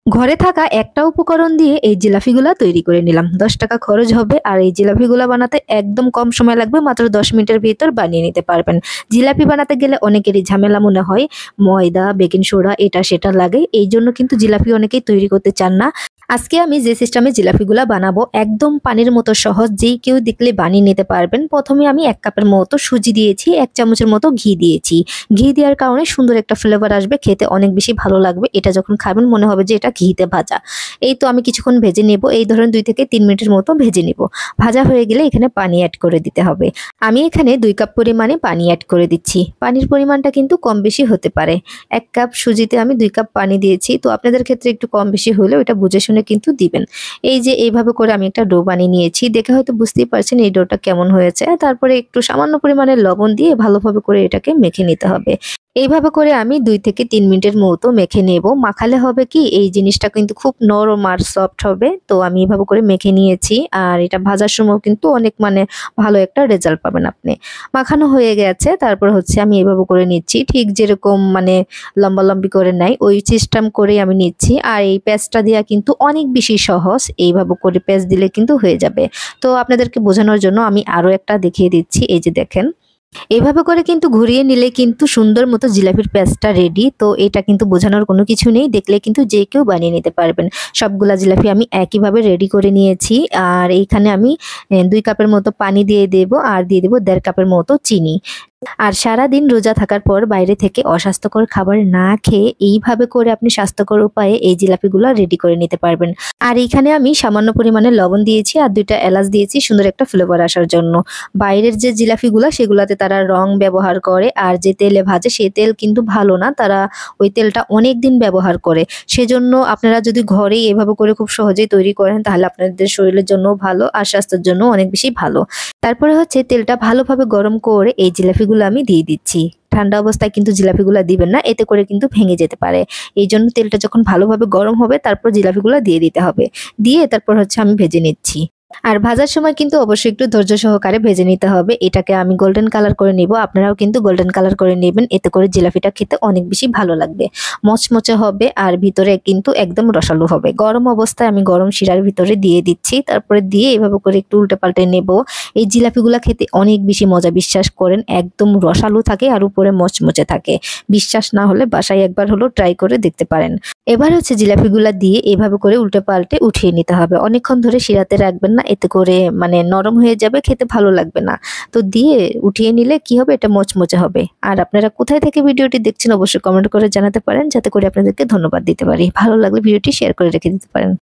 ঘরে থাকা একটা উপকরণ দিয়ে এই জিলাপিগুলা তৈরি করে নিলাম। ১০ টাকা খরচ হবে আর এই জিলাপিগুলা বানাতে একদম কম সময় লাগবে। মাত্র ১০ মিনিটের ভিতর বানিয়ে নিতে পারবেন। জিলাপি বানাতে গেলে অনেকেরই ঝামেলা মনে হয়। ময়দা, বেকিং সোডা এটা সেটা লাগে। এইজন্য কিন্তু জিলাপি অনেকেই তৈরি করতে চান না। আজকে আমি যে সিস্টেমে জিলাপিগুলা বানাবো একদম পানির মতো সহজ, যেই কেউ দেখলে বানিয়ে নিতে পারবেন। প্রথমে আমি ১ কাপের মতো সুজি দিয়েছি, ১ চামচের মতো ঘি দিয়েছি। ঘি দেওয়ার কারণে সুন্দর একটা ফ্লেভার আসবে, খেতে অনেক বেশি ভালো লাগবে। এটা যখন খাবেন মনে হবে যে এটা ঘিতে ভাজা। এই তো আমি কিছুক্ষণ ভেজে নেব, এই ধরেন ২ থেকে ৩ মিনিটের মতো ভেজে নেব। ভাজা হয়ে গেলে এখানে পানি অ্যাড করে দিতে হবে। আমি এখানে ২ কাপ পরিমাণে পানি অ্যাড করে দিচ্ছি। পানির পরিমাণটা কিন্তু কম বেশি হতে পারে। ১ কাপ সুজিতে আমি ২ কাপ পানি দিয়েছি। তো আপনাদের ক্ষেত্রে একটু কম বেশি হলেও এটা বুঝে শুনে কিন্তু দিবেন। এই যে এইভাবে করে আমি একটা ডো বানিয়ে নিয়েছি। দেখে হয়তো বুঝতেই পারছেন এই ডোটা কেমন হয়েছে। তারপরে একটু সামান্য পরিমাণে লবণ দিয়ে ভালোভাবে করে এটাকে মেখে নিতে হবে। এইভাবে করে আমি ২ থেকে ৩ মিনিটের মতো মেখে নেব। মাখালে হবে কি এই জিনিসটা কিন্তু খুব নরম আর সফট হবে। তো আমি এভাবে করে মেখে নিয়েছি। আর এটা ভাজার সময় কিন্তু অনেক ভালো একটা রেজাল্ট পাবেন আপনি। মাখানো হয়ে গেছে, তারপর হচ্ছে আমি এভাবে করে নিচ্ছি। ঠিক যেরকম লম্বালম্বি করে নেয় ওই সিস্টেম করেই আমি নিচ্ছি। আর এই পেঁয়াজটা দেওয়া কিন্তু অনেক বেশি সহজ। এইভাবে করে পেঁয়াজ দিলে কিন্তু হয়ে যাবে। তো আপনাদেরকে বোঝানোর জন্য আমি আরো একটা দেখিয়ে দিচ্ছি। এই যে দেখেন। এভাবে করে কিন্তু ঘুরিয়ে নিলে কিন্তু সুন্দর মতো জিলাপির পেস্টটা রেডি। তো এটা কিন্তু বোঝানোর কোনো কিছু নেই, দেখলে কিন্তু যে কেউ বানিয়ে নিতে পারবেন। সবগুলা জিলাপি আমি একইভাবে রেডি করে নিয়েছি। আর এইখানে আমি ২ কাপের মতো পানি দিয়ে দেব আর দিয়ে দেব ১.৫ কাপের মতো চিনি। আর সারাদিন রোজা থাকার পর বাইরে থেকে অস্বাস্থ্যকর খাবার না খেয়ে এইভাবে করে আপনি স্বাস্থ্যকর উপায়ে এই জিলাপিগুলো রেডি করে নিতে পারবেন। আর এইখানে আমি সামান্য পরিমাণে লবণ দিয়েছি আর ২ টা এলাচ দিয়েছি সুন্দর একটা ফ্লেভার আসার জন্য। বাইরের যে জিলাপিগুলা সেগুলাতে তারা রং ব্যবহার করে আর যে তেলে ভাজে সেই তেল কিন্তু ভালো না। তারা ওই তেলটা অনেক দিন ব্যবহার করে। সেজন্য আপনারা যদি ঘরেই এভাবে করে খুব সহজেই তৈরি করেন তাহলে আপনাদের শরীরের জন্যও ভালো আর স্বাস্থ্যের জন্য অনেক বেশি ভালো। তারপরে হচ্ছে তেলটা ভালোভাবে গরম করে এই জিলাপিগুলো আমি দিয়ে দিচ্ছি। ঠান্ডা অবস্থায় কিন্তু জিলাপিগুলো দিবেন না, এতে করে কিন্তু ভেঙে যেতে পারে। এইজন্য তেলটা যখন ভালোভাবে গরম হবে তারপর জিলাপিগুলো দিয়ে দিতে হবে। দিয়ে তারপর হচ্ছে আমি ভেজে নিচ্ছি। আর ভাজার সময় কিন্তু অবশ্যই একটু ধৈর্য সহকারে ভেজে নিতে হবে। এটাকে আমি গোল্ডেন কালার করে নিব। আপনারাও কিন্তু গোল্ডেন কালার করে নেবেন। এতে করে জিলাপিটা খেতে অনেক বেশি ভালো লাগবে। মচমচে হবে আর ভিতরে কিন্তু একদম রসালো হবে। গরম অবস্থায় আমি গরম শিরার ভিতরে দিয়ে দিচ্ছি। তারপরে দিয়ে এভাবে করে একটু উল্টে পাল্টে নেব। এই জিলাপিগুলা খেতে অনেক বেশি মজা, বিশ্বাস করেন। একদম রসালো থাকে আর উপরে মচমচে থাকে। বিশ্বাস না হলে বাসায় একবার হলেও ট্রাই করে দেখতে পারেন। এবার হচ্ছে জিলাপিগুলা দিয়ে এভাবে করে উল্টে পাল্টে উঠিয়ে নিতে হবে। অনেকক্ষণ ধরে শিরাতে রাখবেন না, এতে করে নরম হয়ে যাবে, খেতে ভালো লাগবে না। তো দিয়ে উঠিয়ে নিলে কি হবে, এটা মচমচে হবে। আর আপনারা কোথায় থেকে ভিডিওটি দেখছেন অবশ্যই কমেন্ট করে জানাতে পারেন, যাতে করে আপনাদেরকে ধন্যবাদ দিতে পারি। ভালো লাগলে ভিডিওটি শেয়ার করে রেখে দিতে পারেন।